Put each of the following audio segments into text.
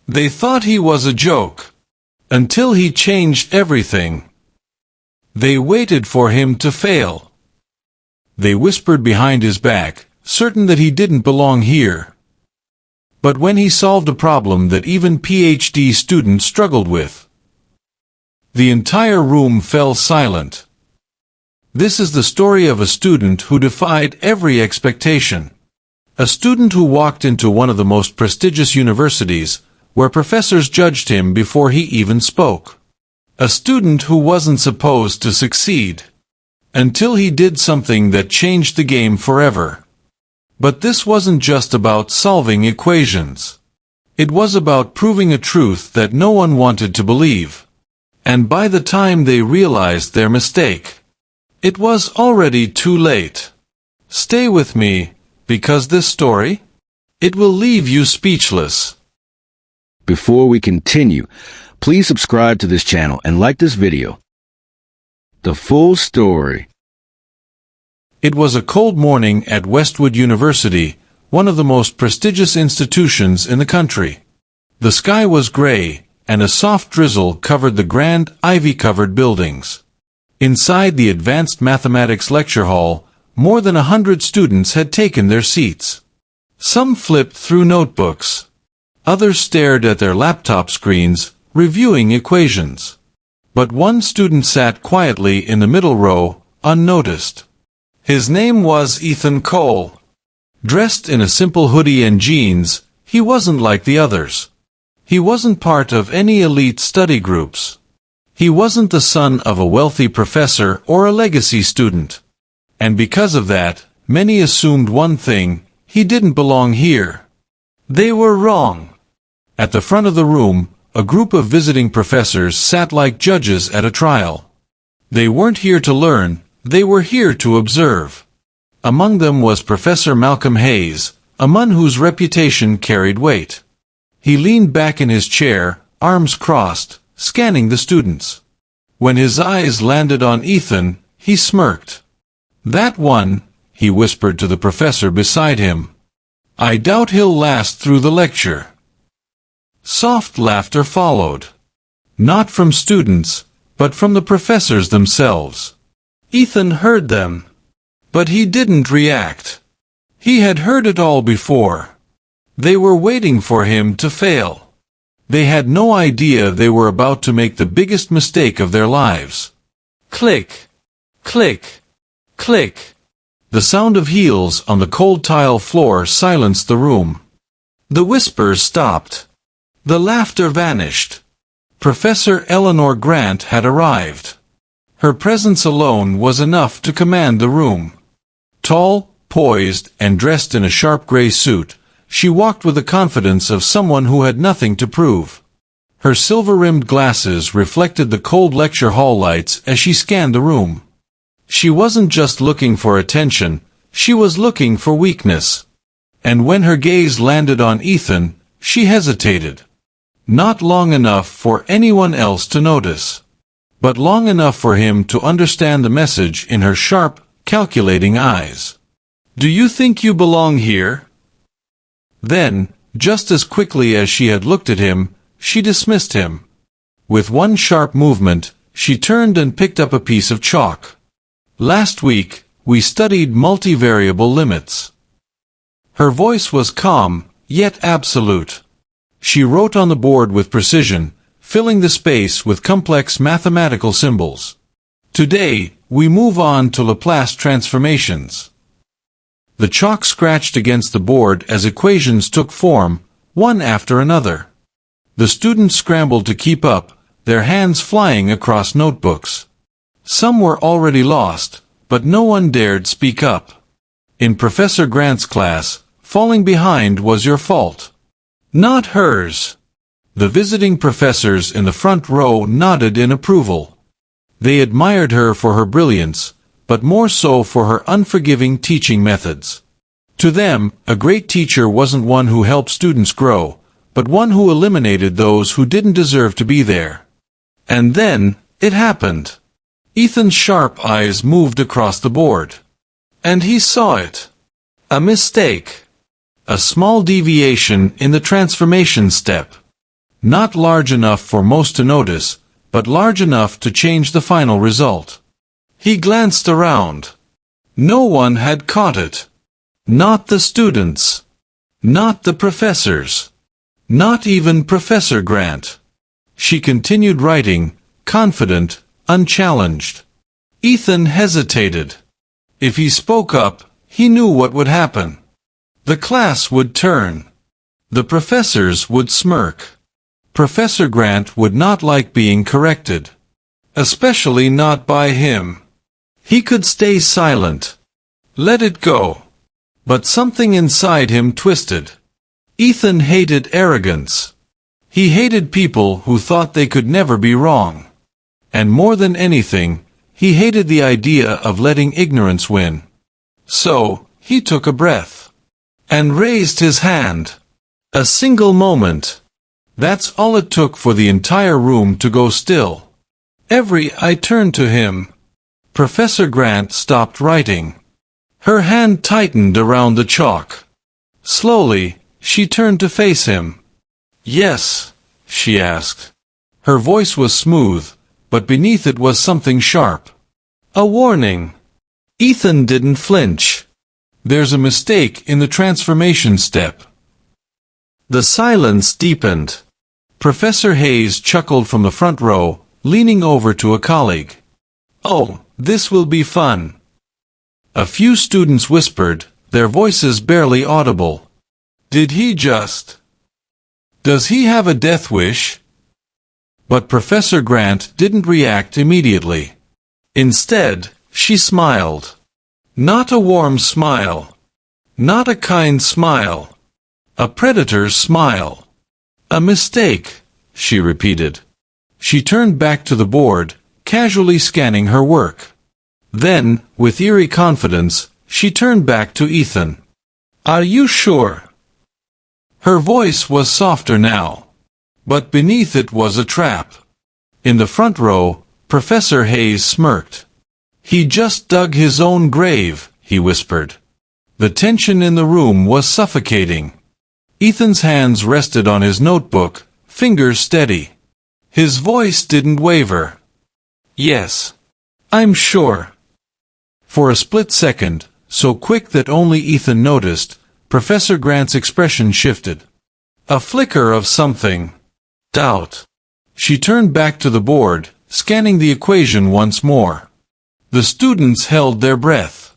They thought he was a joke. Until he changed everything. They waited for him to fail. They whispered behind his back, certain that he didn't belong here. But when he solved a problem that even PhD students struggled with, the entire room fell silent. This is the story of a student who defied every expectation. A student who walked into one of the most prestigious universities, where professors judged him before he even spoke. A student who wasn't supposed to succeed. Until he did something that changed the game forever. But this wasn't just about solving equations. It was about proving a truth that no one wanted to believe. And by the time they realized their mistake, it was already too late. Stay with me, because this story, it will leave you speechless. Before we continue, please subscribe to this channel and like this video. The full story. It was a cold morning at Westwood University, one of the most prestigious institutions in the country. The sky was gray, and a soft drizzle covered the grand, ivy-covered buildings. Inside the Advanced Mathematics Lecture Hall, more than 100 students had taken their seats. Some flipped through notebooks. Others stared at their laptop screens, reviewing equations. But one student sat quietly in the middle row, unnoticed. His name was Ethan Cole. Dressed in a simple hoodie and jeans, he wasn't like the others. He wasn't part of any elite study groups. He wasn't the son of a wealthy professor or a legacy student. And because of that, many assumed one thing: he didn't belong here. They were wrong. At the front of the room, a group of visiting professors sat like judges at a trial. They weren't here to learn, they were here to observe. Among them was Professor Malcolm Hayes, a man whose reputation carried weight. He leaned back in his chair, arms crossed, scanning the students. When his eyes landed on Ethan, he smirked. "That one," he whispered to the professor beside him. "I doubt he'll last through the lecture." Soft laughter followed. Not from students, but from the professors themselves. Ethan heard them. But he didn't react. He had heard it all before. They were waiting for him to fail. They had no idea they were about to make the biggest mistake of their lives. Click, click, click. The sound of heels on the cold tile floor silenced the room. The whispers stopped. The laughter vanished. Professor Eleanor Grant had arrived. Her presence alone was enough to command the room. Tall, poised, and dressed in a sharp gray suit, she walked with the confidence of someone who had nothing to prove. Her silver-rimmed glasses reflected the cold lecture hall lights as she scanned the room. She wasn't just looking for attention, she was looking for weakness. And when her gaze landed on Ethan, she hesitated. Not long enough for anyone else to notice, but long enough for him to understand the message in her sharp, calculating eyes. "Do you think you belong here?" Then, just as quickly as she had looked at him, she dismissed him. With one sharp movement, she turned and picked up a piece of chalk. "Last week, we studied multivariable limits." Her voice was calm, yet absolute. She wrote on the board with precision, filling the space with complex mathematical symbols. "Today, we move on to Laplace transformations." The chalk scratched against the board as equations took form, one after another. The students scrambled to keep up, their hands flying across notebooks. Some were already lost, but no one dared speak up. In Professor Grant's class, falling behind was your fault. Not hers. The visiting professors in the front row nodded in approval. They admired her for her brilliance, but more so for her unforgiving teaching methods. To them, a great teacher wasn't one who helped students grow, but one who eliminated those who didn't deserve to be there. And then, it happened. Ethan's sharp eyes moved across the board. And he saw it. A mistake. A small deviation in the transformation step. Not large enough for most to notice, but large enough to change the final result. He glanced around. No one had caught it. Not the students. Not the professors. Not even Professor Grant. She continued writing, confident, unchallenged. Ethan hesitated. If he spoke up, he knew what would happen. The class would turn. The professors would smirk. Professor Grant would not like being corrected. Especially not by him. He could stay silent. Let it go. But something inside him twisted. Ethan hated arrogance. He hated people who thought they could never be wrong. And more than anything, he hated the idea of letting ignorance win. So, he took a breath. And raised his hand. A single moment. That's all it took for the entire room to go still. Every eye turned to him. Professor Grant stopped writing. Her hand tightened around the chalk. Slowly, she turned to face him. "Yes?" she asked. Her voice was smooth, but beneath it was something sharp. A warning. Ethan didn't flinch. "There's a mistake in the transformation step." The silence deepened. Professor Hayes chuckled from the front row, leaning over to a colleague. "Oh, this will be fun." A few students whispered, their voices barely audible. "Did he just? Does he have a death wish?" But Professor Grant didn't react immediately. Instead, she smiled. Not a warm smile. Not a kind smile. A predator's smile. "A mistake," she repeated. She turned back to the board, casually scanning her work. Then, with eerie confidence, she turned back to Ethan. "Are you sure?" Her voice was softer now. But beneath it was a trap. In the front row, Professor Hayes smirked. "He just dug his own grave," he whispered. The tension in the room was suffocating. Ethan's hands rested on his notebook, fingers steady. His voice didn't waver. "Yes. I'm sure." For a split second, so quick that only Ethan noticed, Professor Grant's expression shifted. A flicker of something. Doubt. She turned back to the board, scanning the equation once more. The students held their breath.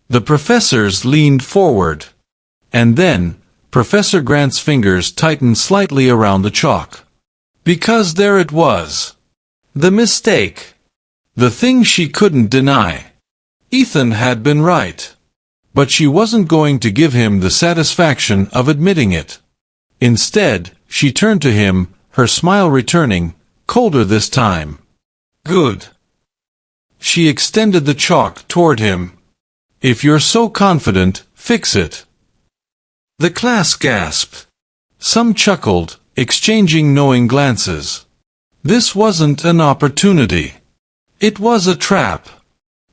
The professors leaned forward. And then, Professor Grant's fingers tightened slightly around the chalk. Because there it was. The mistake. The thing she couldn't deny. Ethan had been right. But she wasn't going to give him the satisfaction of admitting it. Instead, she turned to him, her smile returning, colder this time. "Good." She extended the chalk toward him. "If you're so confident, fix it." The class gasped. Some chuckled, exchanging knowing glances. This wasn't an opportunity. It was a trap.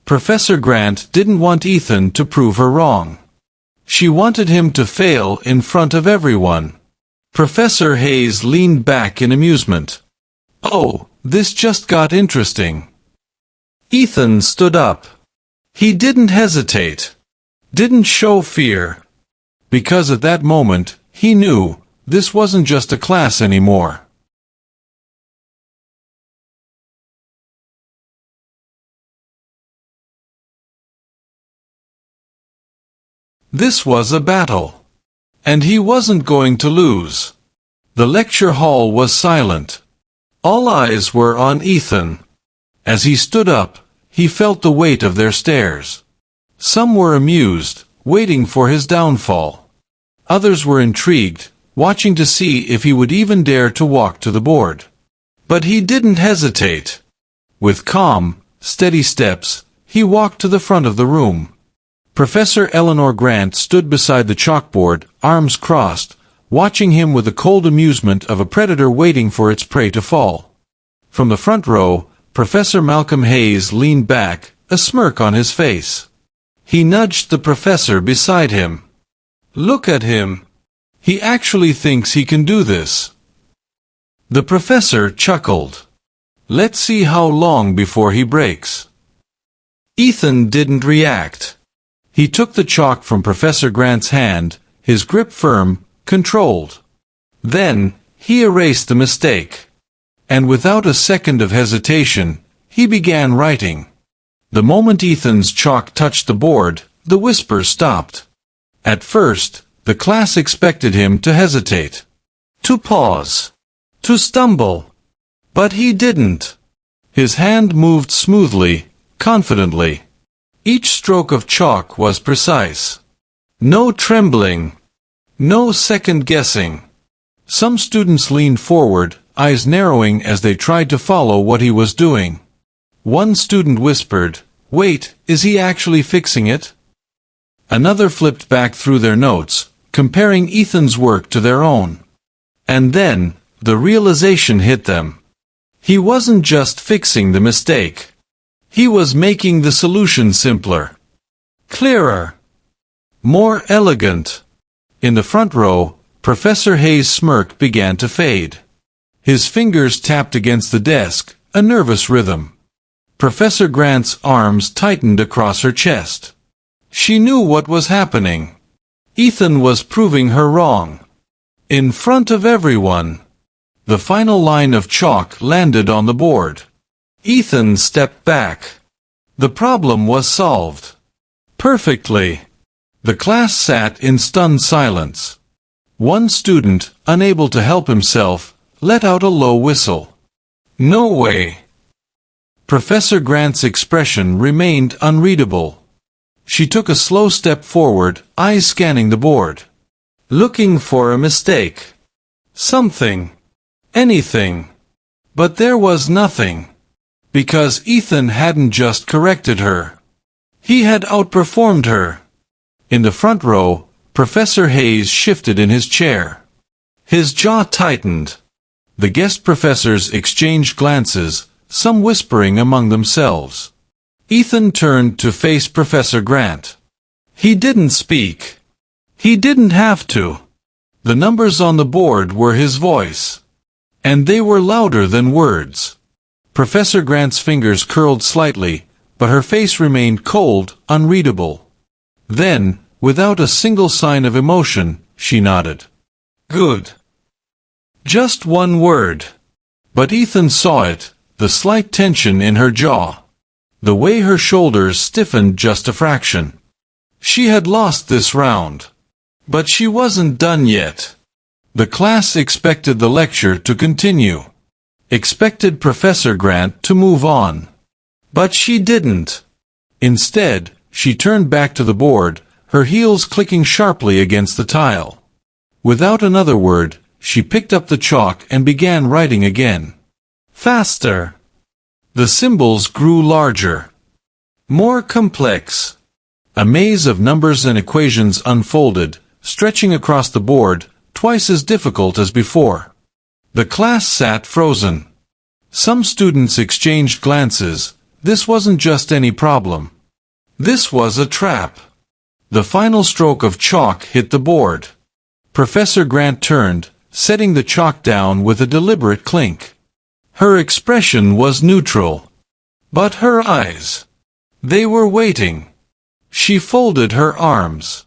Professor Grant didn't want Ethan to prove her wrong. She wanted him to fail in front of everyone. Professor Hayes leaned back in amusement. "Oh, this just got interesting." Ethan stood up. He didn't hesitate. Didn't show fear. Because at that moment, he knew, this wasn't just a class anymore. This was a battle. And he wasn't going to lose. The lecture hall was silent. All eyes were on Ethan. As he stood up, he felt the weight of their stares. Some were amused, waiting for his downfall. Others were intrigued, watching to see if he would even dare to walk to the board. But he didn't hesitate. With calm, steady steps, he walked to the front of the room. Professor Eleanor Grant stood beside the chalkboard, arms crossed, watching him with the cold amusement of a predator waiting for its prey to fall. From the front row, Professor Malcolm Hayes leaned back, a smirk on his face. He nudged the professor beside him. "Look at him. He actually thinks he can do this." The professor chuckled. Let's see how long before he breaks. Ethan didn't react. He took the chalk from Professor Grant's hand, his grip firm, controlled. Then, he erased the mistake. And without a second of hesitation, he began writing. The moment Ethan's chalk touched the board, the whisper stopped. At first, the class expected him to hesitate, to pause, to stumble. But he didn't. His hand moved smoothly, confidently. Each stroke of chalk was precise. No trembling. No second-guessing. Some students leaned forward, eyes narrowing as they tried to follow what he was doing. One student whispered, "Wait, is he actually fixing it?" Another flipped back through their notes, comparing Ethan's work to their own. And then, the realization hit them. He wasn't just fixing the mistake. He was making the solution simpler, clearer, more elegant. In the front row, Professor Hayes' smirk began to fade. His fingers tapped against the desk, a nervous rhythm. Professor Grant's arms tightened across her chest. She knew what was happening. Ethan was proving her wrong. In front of everyone. The final line of chalk landed on the board. Ethan stepped back. The problem was solved. Perfectly. The class sat in stunned silence. One student, unable to help himself, let out a low whistle. No way. Professor Grant's expression remained unreadable. She took a slow step forward, eyes scanning the board. Looking for a mistake. Something. Anything. But there was nothing. Because Ethan hadn't just corrected her. He had outperformed her. In the front row, Professor Hayes shifted in his chair. His jaw tightened. The guest professors exchanged glances, some whispering among themselves. Ethan turned to face Professor Grant. He didn't speak. He didn't have to. The numbers on the board were his voice. And they were louder than words. Professor Grant's fingers curled slightly, but her face remained cold, unreadable. Then, without a single sign of emotion, she nodded. Good. Just one word. But Ethan saw it, the slight tension in her jaw. The way her shoulders stiffened just a fraction. She had lost this round. But she wasn't done yet. The class expected the lecture to continue. Expected Professor Grant to move on. But she didn't. Instead, she turned back to the board, her heels clicking sharply against the tile. Without another word, she picked up the chalk and began writing again. Faster. The symbols grew larger. More complex. A maze of numbers and equations unfolded, stretching across the board, twice as difficult as before. The class sat frozen. Some students exchanged glances. This wasn't just any problem. This was a trap. The final stroke of chalk hit the board. Professor Grant turned, setting the chalk down with a deliberate clink. Her expression was neutral. But her eyes. They were waiting. She folded her arms.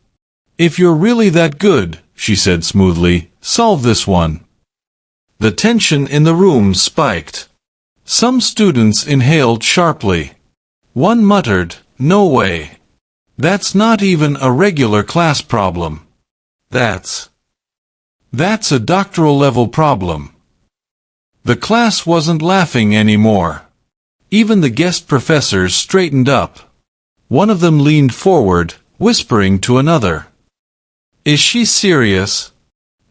If you're really that good, she said smoothly, solve this one. The tension in the room spiked. Some students inhaled sharply. One muttered, no way. That's not even a regular class problem. That's a doctoral level problem. The class wasn't laughing anymore. Even the guest professors straightened up. One of them leaned forward, whispering to another. Is she serious?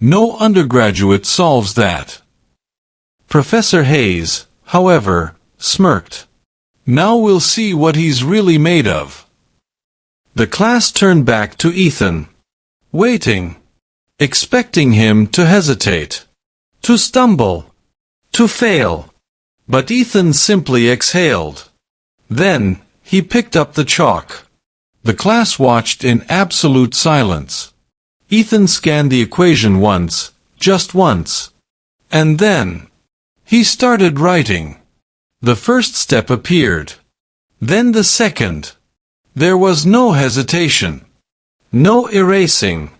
No undergraduate solves that. Professor Hayes, however, smirked. Now we'll see what he's really made of. The class turned back to Ethan. Waiting. Expecting him to hesitate. To stumble. To fail. But Ethan simply exhaled. Then, he picked up the chalk. The class watched in absolute silence. Ethan scanned the equation once, just once. And then, He started writing. The first step appeared. Then the second. There was no hesitation. No erasing.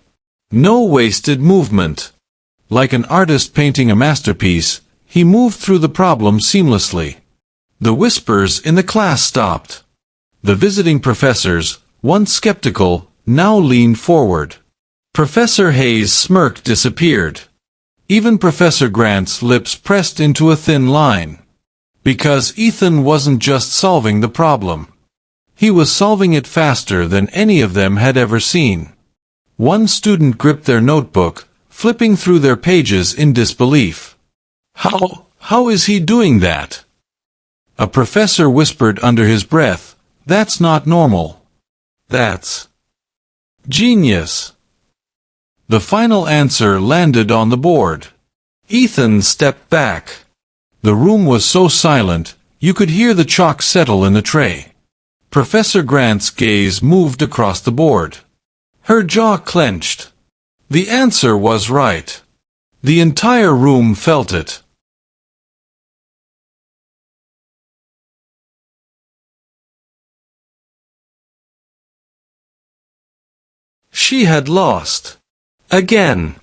No wasted movement. Like an artist painting a masterpiece, he moved through the problem seamlessly. The whispers in the class stopped. The visiting professors, once skeptical, now leaned forward. Professor Hayes' smirk disappeared. Even Professor Grant's lips pressed into a thin line. Because Ethan wasn't just solving the problem. He was solving it faster than any of them had ever seen. One student gripped their notebook, flipping through their pages in disbelief. How is he doing that? A professor whispered under his breath, "That's not normal. That's genius." The final answer landed on the board. Ethan stepped back. The room was so silent, you could hear the chalk settle in the tray. Professor Grant's gaze moved across the board. Her jaw clenched. The answer was right. The entire room felt it. She had lost. Again.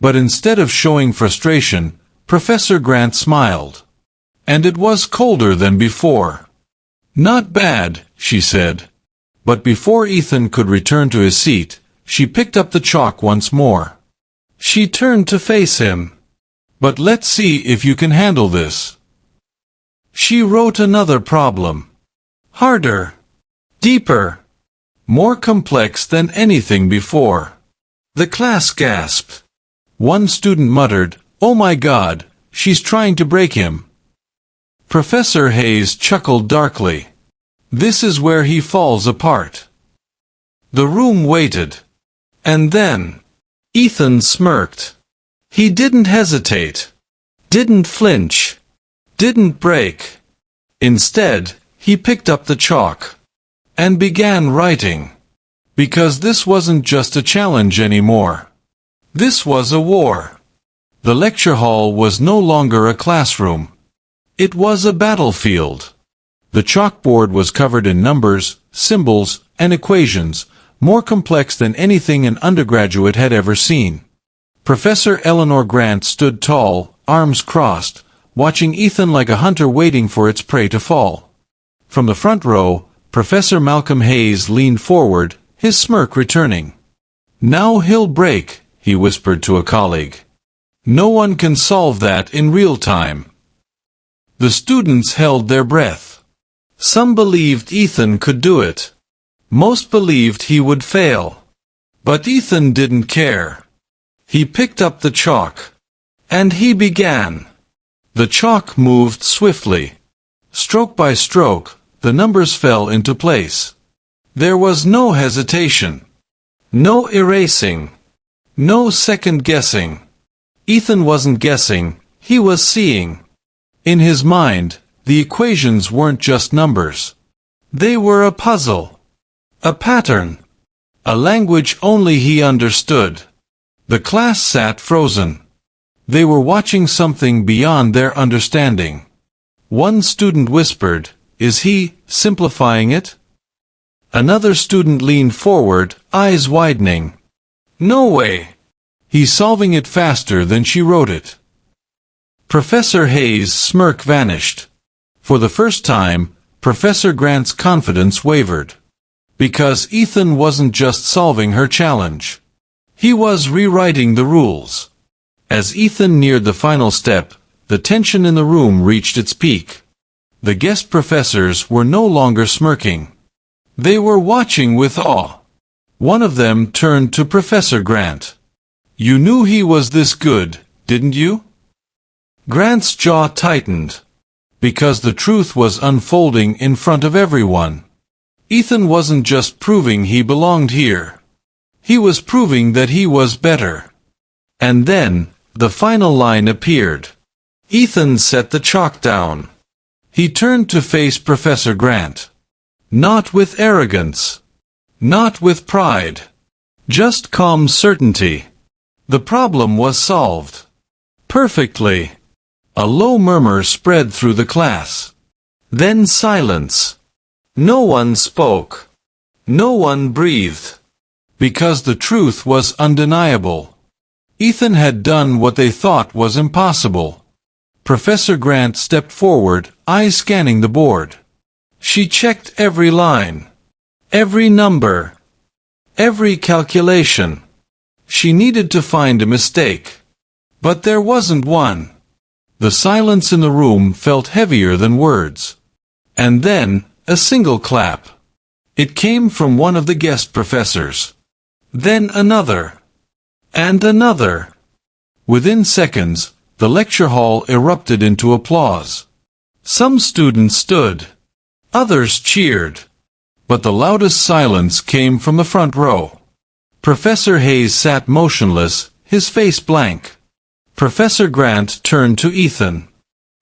But instead of showing frustration, Professor Grant smiled. And it was colder than before. "Not bad," she said. But before Ethan could return to his seat, she picked up the chalk once more. She turned to face him. "But let's see if you can handle this." She wrote another problem. Harder. Deeper. More complex than anything before. The class gasped. One student muttered, "Oh my God, she's trying to break him." Professor Hayes chuckled darkly. This is where he falls apart. The room waited. And then, Ethan smirked. He didn't hesitate. Didn't flinch. Didn't break. Instead, he picked up the chalk. And began writing. Because this wasn't just a challenge anymore. This was a war. The lecture hall was no longer a classroom. It was a battlefield. The chalkboard was covered in numbers, symbols, and equations, more complex than anything an undergraduate had ever seen. Professor Eleanor Grant stood tall, arms crossed, watching Ethan like a hunter waiting for its prey to fall. From the front row, Professor Malcolm Hayes leaned forward, his smirk returning. "Now he'll break," he whispered to a colleague. "No one can solve that in real time." The students held their breath. Some believed Ethan could do it. Most believed he would fail. But Ethan didn't care. He picked up the chalk. And he began. The chalk moved swiftly. Stroke by stroke, the numbers fell into place. There was no hesitation. No erasing. No second guessing. Ethan wasn't guessing, he was seeing. In his mind, the equations weren't just numbers. They were a puzzle. A pattern. A language only he understood. The class sat frozen. They were watching something beyond their understanding. One student whispered, "Is he simplifying it?" Another student leaned forward, eyes widening. "No way. He's solving it faster than she wrote it." Professor Hayes' smirk vanished. For the first time, Professor Grant's confidence wavered. Because Ethan wasn't just solving her challenge. He was rewriting the rules. As Ethan neared the final step, the tension in the room reached its peak. The guest professors were no longer smirking. They were watching with awe. One of them turned to Professor Grant. "You knew he was this good, didn't you?" Grant's jaw tightened. Because the truth was unfolding in front of everyone. Ethan wasn't just proving he belonged here. He was proving that he was better. And then, the final line appeared. Ethan set the chalk down. He turned to face Professor Grant. Not with arrogance. Not with pride. Just calm certainty. The problem was solved. Perfectly. A low murmur spread through the class. Then silence. No one spoke. No one breathed. Because the truth was undeniable. Ethan had done what they thought was impossible. Professor Grant stepped forward, eyes scanning the board. She checked every line, every number, every calculation. She needed to find a mistake. But there wasn't one. The silence in the room felt heavier than words. And then, a single clap. It came from one of the guest professors. Then another. And another. Within seconds, the lecture hall erupted into applause. Some students stood. Others cheered. But the loudest silence came from the front row. Professor Hayes sat motionless, his face blank. Professor Grant turned to Ethan.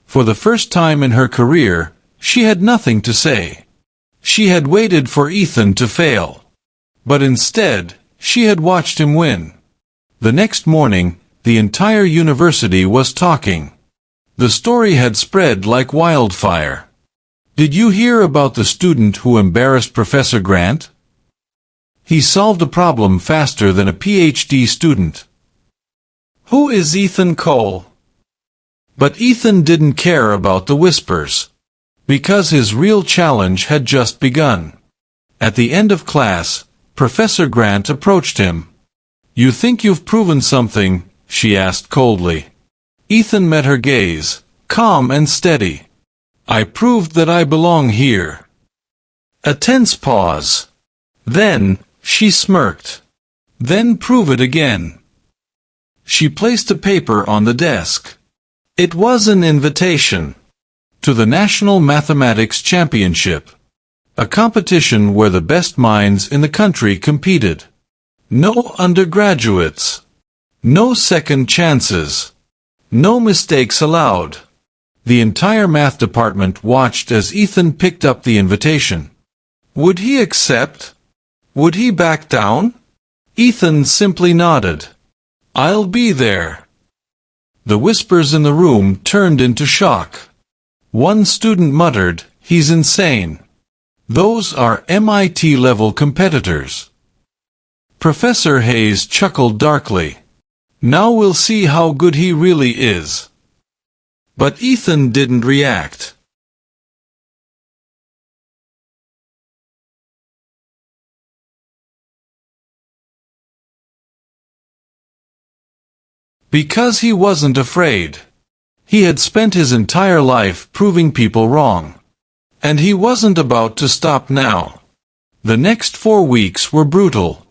For the first time in her career, she had nothing to say. She had waited for Ethan to fail. But instead, she had watched him win. The next morning, the entire university was talking. The story had spread like wildfire. Did you hear about the student who embarrassed Professor Grant? He solved a problem faster than a PhD student. Who is Ethan Cole? But Ethan didn't care about the whispers. Because his real challenge had just begun. At the end of class, Professor Grant approached him. You think you've proven something? She asked coldly. Ethan met her gaze, calm and steady. I proved that I belong here. A tense pause. Then, she smirked. Then prove it again. She placed a paper on the desk. It was an invitation. To the National Mathematics Championship. A competition where the best minds in the country competed. No undergraduates. No second chances. No mistakes allowed. The entire math department watched as Ethan picked up the invitation. Would he accept? Would he back down? Ethan simply nodded. I'll be there. The whispers in the room turned into shock. One student muttered, he's insane. Those are MIT-level competitors. Professor Hayes chuckled darkly. Now we'll see how good he really is. But Ethan didn't react. Because he wasn't afraid. He had spent his entire life proving people wrong. And he wasn't about to stop now. The next 4 weeks were brutal.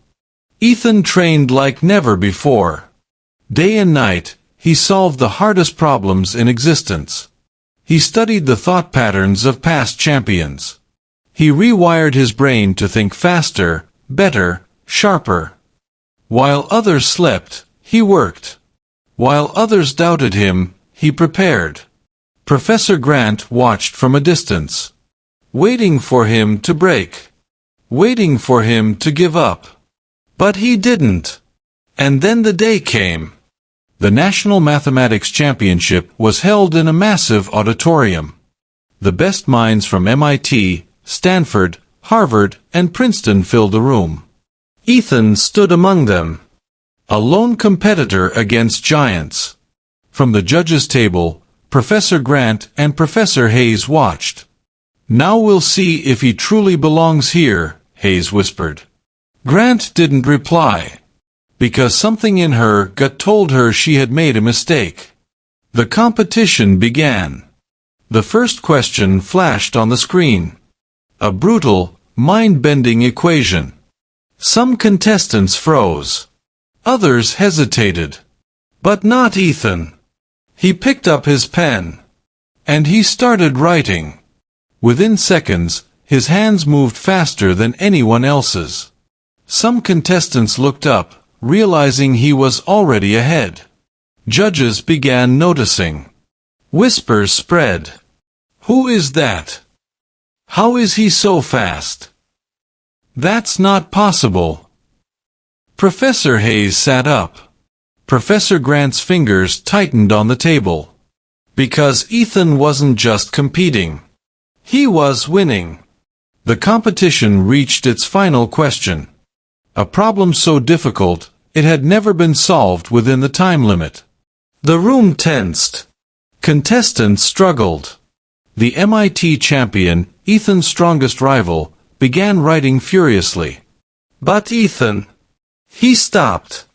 Ethan trained like never before. Day and night, he solved the hardest problems in existence. He studied the thought patterns of past champions. He rewired his brain to think faster, better, sharper. While others slept, he worked. While others doubted him, he prepared. Professor Grant watched from a distance. Waiting for him to break. Waiting for him to give up. But he didn't. And then the day came. The National Mathematics Championship was held in a massive auditorium. The best minds from MIT, Stanford, Harvard, and Princeton filled the room. Ethan stood among them. A lone competitor against giants. From the judges' table, Professor Grant and Professor Hayes watched. Now we'll see if he truly belongs here, Hayes whispered. Grant didn't reply. Because something in her gut told her she had made a mistake. The competition began. The first question flashed on the screen. A brutal, mind-bending equation. Some contestants froze. Others hesitated. But not Ethan. He picked up his pen. And he started writing. Within seconds, his hands moved faster than anyone else's. Some contestants looked up, realizing he was already ahead. Judges began noticing. Whispers spread. Who is that? How is he so fast? That's not possible. Professor Hayes sat up. Professor Grant's fingers tightened on the table. Because Ethan wasn't just competing. He was winning. The competition reached its final question. A problem so difficult, it had never been solved within the time limit. The room tensed. Contestants struggled. The MIT champion, Ethan's strongest rival, began writing furiously. But Ethan, he stopped.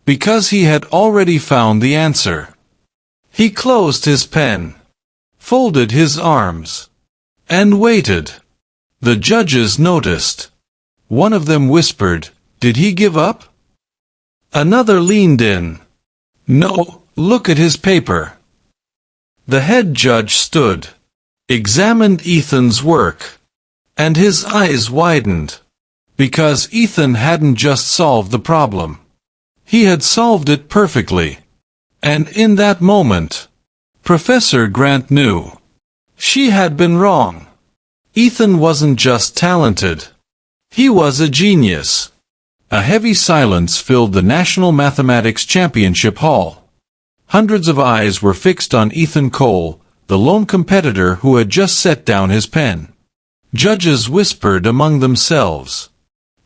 Because he had already found the answer. He closed his pen, folded his arms, and waited. The judges noticed. One of them whispered, "Did he give up?" Another leaned in. "No, look at his paper." The head judge stood, examined Ethan's work, and his eyes widened. Because Ethan hadn't just solved the problem. He had solved it perfectly. And in that moment, Professor Grant knew. She had been wrong. Ethan wasn't just talented. He was a genius. A heavy silence filled the National Mathematics Championship Hall. Hundreds of eyes were fixed on Ethan Cole, the lone competitor who had just set down his pen. Judges whispered among themselves.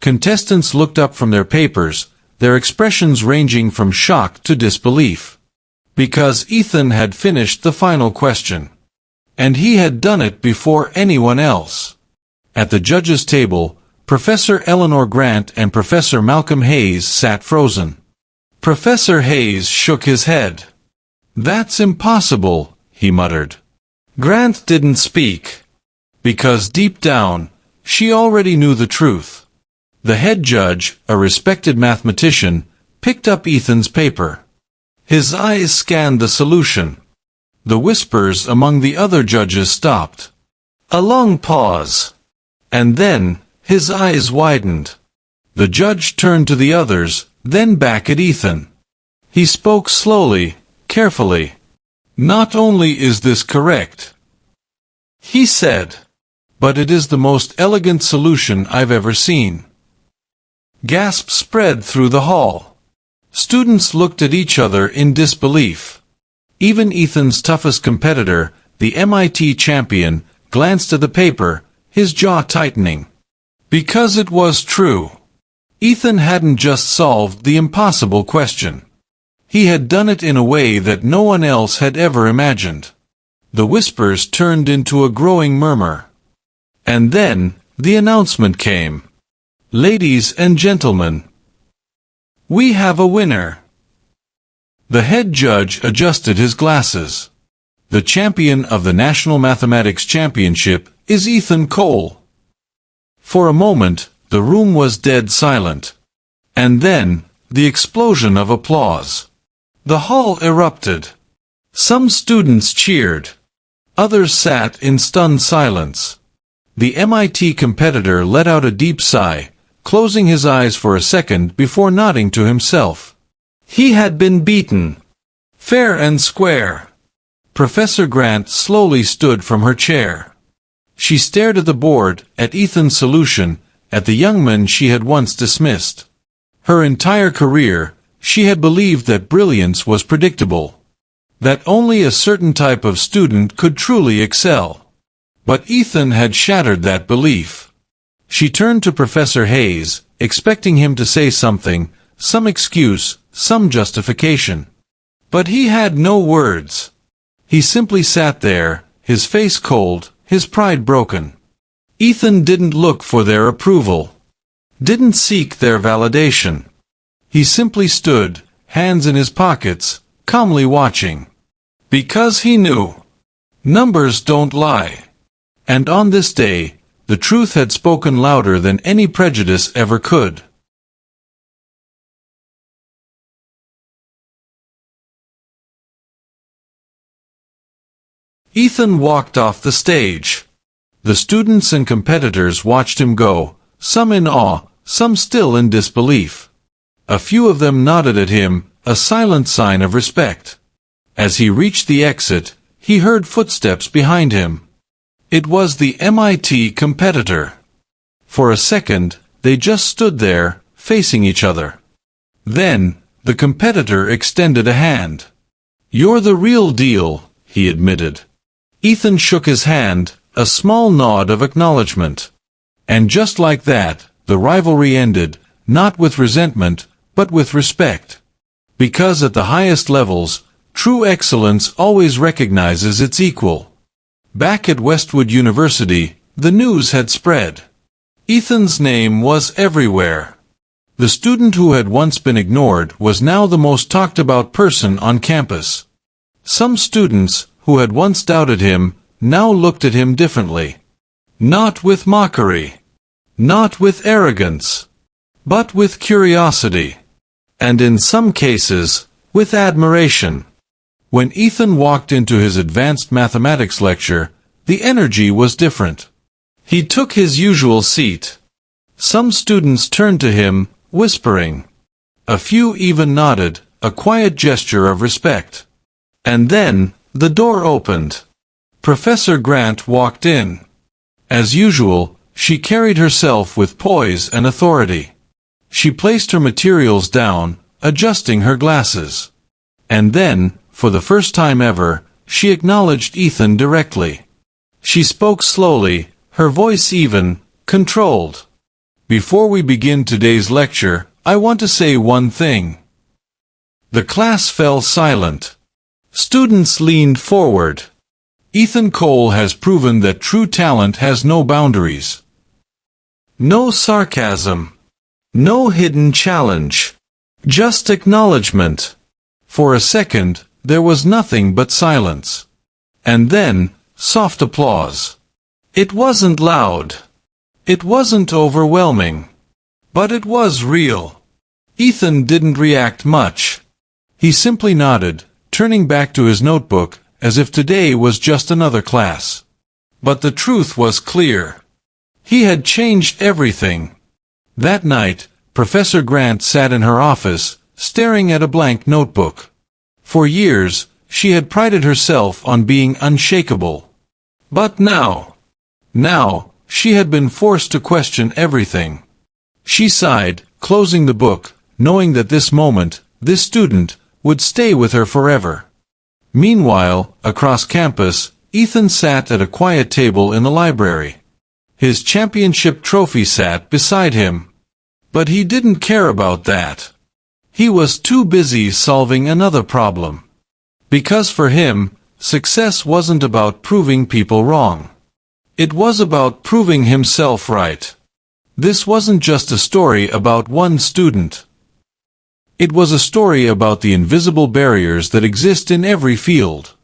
Contestants looked up from their papers, their expressions ranging from shock to disbelief. Because Ethan had finished the final question. And he had done it before anyone else. At the judges' table, Professor Eleanor Grant and Professor Malcolm Hayes sat frozen. Professor Hayes shook his head. "That's impossible," he muttered. Grant didn't speak. Because deep down, she already knew the truth. The head judge, a respected mathematician, picked up Ethan's paper. His eyes scanned the solution. The whispers among the other judges stopped. A long pause. And then, his eyes widened. The judge turned to the others, then back at Ethan. He spoke slowly, carefully. "Not only is this correct," he said, "but it is the most elegant solution I've ever seen." Gasps spread through the hall. Students looked at each other in disbelief. Even Ethan's toughest competitor, the MIT champion, glanced at the paper, his jaw tightening. Because it was true. Ethan hadn't just solved the impossible question. He had done it in a way that no one else had ever imagined. The whispers turned into a growing murmur. And then, the announcement came. "Ladies and gentlemen, we have a winner." The head judge adjusted his glasses. The champion of the National Mathematics Championship is Ethan Cole. For a moment, the room was dead silent. And then, the explosion of applause. The hall erupted. Some students cheered. Others sat in stunned silence. The MIT competitor let out a deep sigh, closing his eyes for a second before nodding to himself. He had been beaten. Fair and square. Professor Grant slowly stood from her chair. She stared at the board, at Ethan's solution, at the young man she had once dismissed. Her entire career, she had believed that brilliance was predictable. That only a certain type of student could truly excel. But Ethan had shattered that belief. She turned to Professor Hayes, expecting him to say something, some excuse, some justification. But he had no words. He simply sat there, his face cold, his pride broken. Ethan didn't look for their approval. Didn't seek their validation. He simply stood, hands in his pockets, calmly watching. Because he knew. Numbers don't lie. And on this day, the truth had spoken louder than any prejudice ever could. Ethan walked off the stage. The students and competitors watched him go, some in awe, some still in disbelief. A few of them nodded at him, a silent sign of respect. As he reached the exit, he heard footsteps behind him. It was the MIT competitor. For a second, they just stood there, facing each other. Then, the competitor extended a hand. "You're the real deal," he admitted. Ethan shook his hand, a small nod of acknowledgement. And just like that, the rivalry ended, not with resentment, but with respect. Because at the highest levels, true excellence always recognizes its equal. Back at Westwood University, the news had spread. Ethan's name was everywhere. The student who had once been ignored was now the most talked about person on campus. Some students, who had once doubted him, now looked at him differently. Not with mockery. Not with arrogance. But with curiosity. And in some cases, with admiration. When Ethan walked into his advanced mathematics lecture, the energy was different. He took his usual seat. Some students turned to him, whispering. A few even nodded, a quiet gesture of respect. And then, the door opened. Professor Grant walked in. As usual, she carried herself with poise and authority. She placed her materials down, adjusting her glasses. And then, for the first time ever, she acknowledged Ethan directly. She spoke slowly, her voice even, controlled. Before we begin today's lecture, I want to say one thing. The class fell silent. Students leaned forward. Ethan Cole has proven that true talent has no boundaries. No sarcasm. No hidden challenge. Just acknowledgement. For a second, there was nothing but silence. And then, soft applause. It wasn't loud. It wasn't overwhelming. But it was real. Ethan didn't react much. He simply nodded, turning back to his notebook, as if today was just another class. But the truth was clear. He had changed everything. That night, Professor Grant sat in her office, staring at a blank notebook. For years, she had prided herself on being unshakable. But now, she had been forced to question everything. She sighed, closing the book, knowing that this moment, this student, would stay with her forever. Meanwhile, across campus, Ethan sat at a quiet table in the library. His championship trophy sat beside him. But he didn't care about that. He was too busy solving another problem. Because for him, success wasn't about proving people wrong. It was about proving himself right. This wasn't just a story about one student. It was a story about the invisible barriers that exist in every field.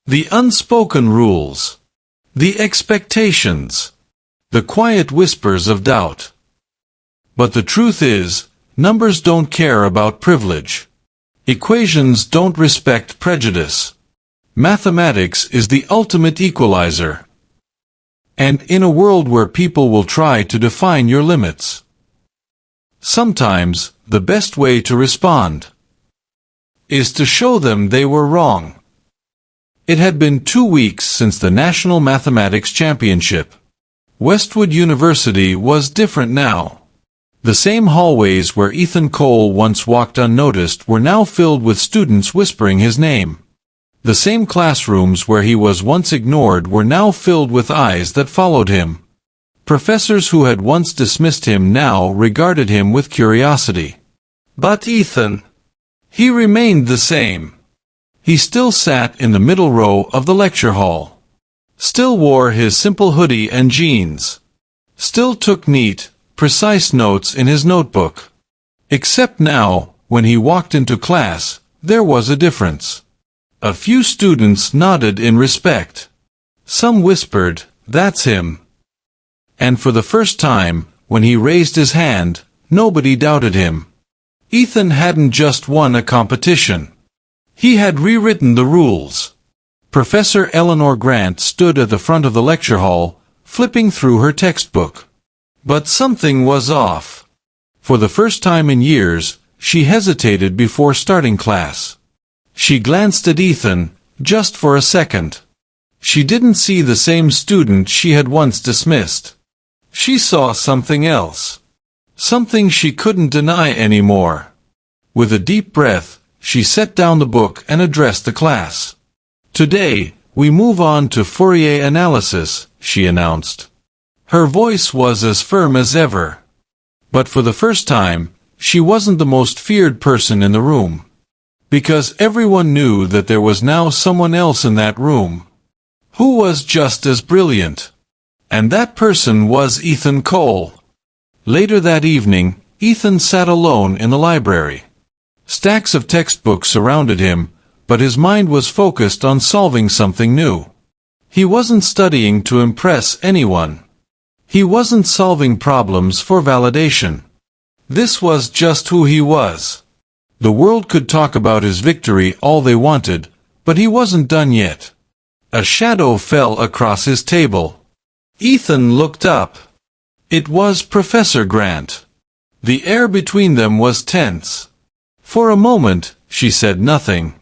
The unspoken rules. The expectations. The quiet whispers of doubt. But the truth is, numbers don't care about privilege. Equations don't respect prejudice. Mathematics is the ultimate equalizer. And in a world where people will try to define your limits, sometimes the best way to respond is to show them they were wrong. It had been 2 weeks since the National Mathematics Championship. Westwood University was different now. The same hallways where Ethan Cole once walked unnoticed were now filled with students whispering his name. The same classrooms where he was once ignored were now filled with eyes that followed him. Professors who had once dismissed him now regarded him with curiosity. But Ethan, he remained the same. He still sat in the middle row of the lecture hall. Still wore his simple hoodie and jeans. Still took neat, precise notes in his notebook. Except now, when he walked into class, there was a difference. A few students nodded in respect. Some whispered, "That's him." And for the first time, when he raised his hand, nobody doubted him. Ethan hadn't just won a competition. He had rewritten the rules. Professor Eleanor Grant stood at the front of the lecture hall, flipping through her textbook. But something was off. For the first time in years, she hesitated before starting class. She glanced at Ethan, just for a second. She didn't see the same student she had once dismissed. She saw something else. Something she couldn't deny anymore. With a deep breath, she set down the book and addressed the class. Today, we move on to Fourier analysis, she announced. Her voice was as firm as ever. But for the first time, she wasn't the most feared person in the room. Because everyone knew that there was now someone else in that room, who was just as brilliant. And that person was Ethan Cole. Later that evening, Ethan sat alone in the library. Stacks of textbooks surrounded him, but his mind was focused on solving something new. He wasn't studying to impress anyone. He wasn't solving problems for validation. This was just who he was. The world could talk about his victory all they wanted, but he wasn't done yet. A shadow fell across his table. Ethan looked up. It was Professor Grant. The air between them was tense. For a moment, she said nothing.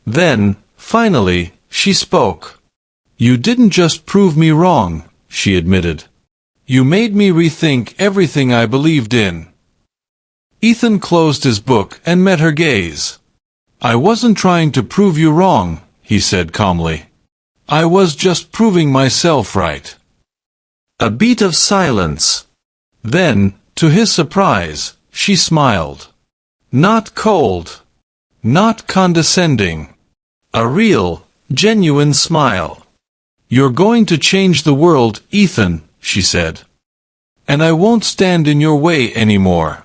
Then, finally, she spoke. "You didn't just prove me wrong," she admitted. "You made me rethink everything I believed in." Ethan closed his book and met her gaze. "I wasn't trying to prove you wrong," he said calmly. "I was just proving myself right." A beat of silence. Then, to his surprise, she smiled. Not cold. Not condescending. A real, genuine smile. "You're going to change the world, Ethan," she said. "And I won't stand in your way anymore."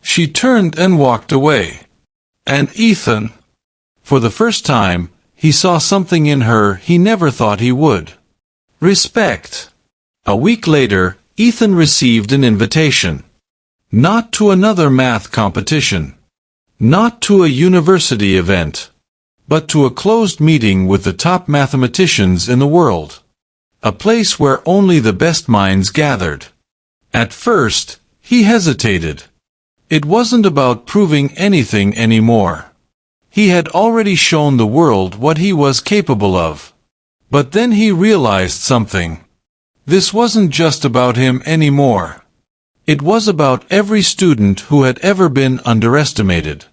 She turned and walked away. And Ethan, for the first time, he saw something in her he never thought he would. Respect. A week later, Ethan received an invitation. Not to another math competition. Not to a university event. But to a closed meeting with the top mathematicians in the world. A place where only the best minds gathered. At first, he hesitated. It wasn't about proving anything anymore. He had already shown the world what he was capable of. But then he realized something. This wasn't just about him anymore. It was about every student who had ever been underestimated.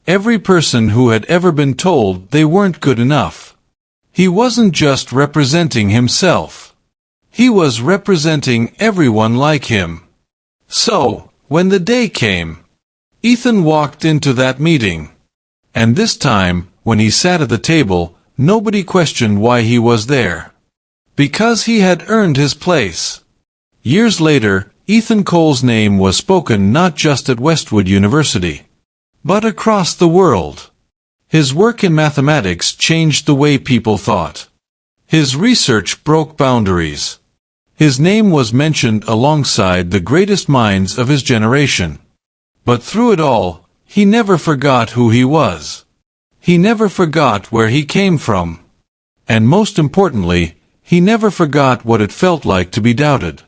Every person who had ever been told they weren't good enough. He wasn't just representing himself. He was representing everyone like him. So, when the day came, Ethan walked into that meeting. And this time, when he sat at the table, nobody questioned why he was there. Because he had earned his place. Years later, Ethan Cole's name was spoken not just at Westwood University, but across the world. His work in mathematics changed the way people thought. His research broke boundaries. His name was mentioned alongside the greatest minds of his generation. But through it all, he never forgot who he was. He never forgot where he came from. And most importantly, he never forgot what it felt like to be doubted.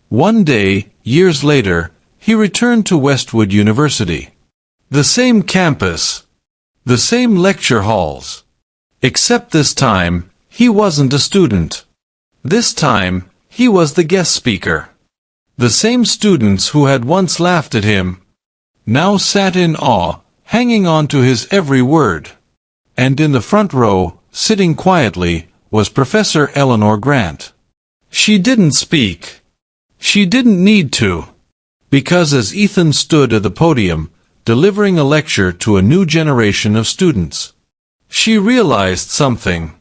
One day, years later, he returned to Westwood University. The same campus. The same lecture halls. Except this time, he wasn't a student. This time, he was the guest speaker. The same students who had once laughed at him now sat in awe, hanging on to his every word. And in the front row, sitting quietly, was Professor Eleanor Grant. She didn't speak. She didn't need to. Because as Ethan stood at the podium, delivering a lecture to a new generation of students, she realized something.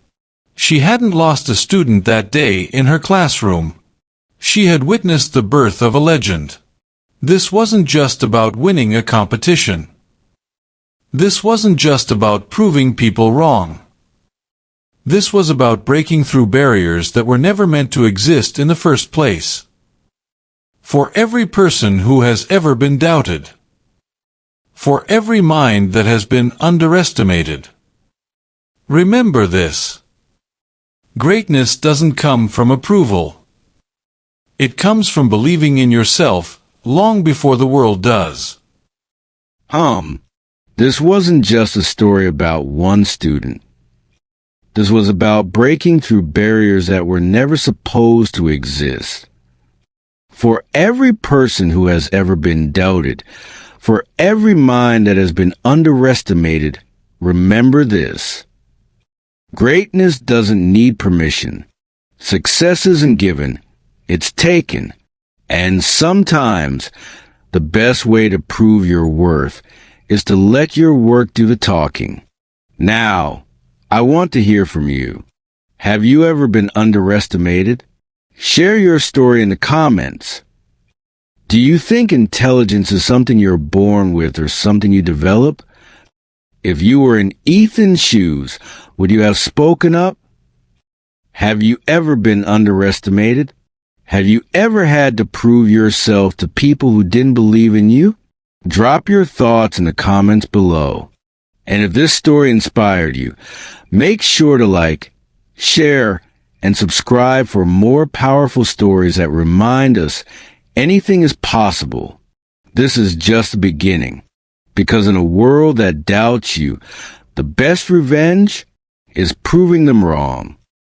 She hadn't lost a student that day in her classroom. She had witnessed the birth of a legend. This wasn't just about winning a competition. This wasn't just about proving people wrong. This was about breaking through barriers that were never meant to exist in the first place. For every person who has ever been doubted. For every mind that has been underestimated. Remember this. Greatness doesn't come from approval. It comes from believing in yourself long before the world does. This wasn't just a story about one student. This was about breaking through barriers that were never supposed to exist. For every person who has ever been doubted, for every mind that has been underestimated, remember this. Greatness doesn't need permission. Success isn't given, it's taken. And sometimes, the best way to prove your worth is to let your work do the talking. Now, I want to hear from you. Have you ever been underestimated? Share your story in the comments. Do you think intelligence is something you're born with or something you develop? If you were in Ethan's shoes, would you have spoken up? Have you ever been underestimated? Have you ever had to prove yourself to people who didn't believe in you? Drop your thoughts in the comments below. And if this story inspired you, make sure to like, share, and subscribe for more powerful stories that remind us anything is possible. This is just the beginning. Because in a world that doubts you, the best revenge is proving them wrong.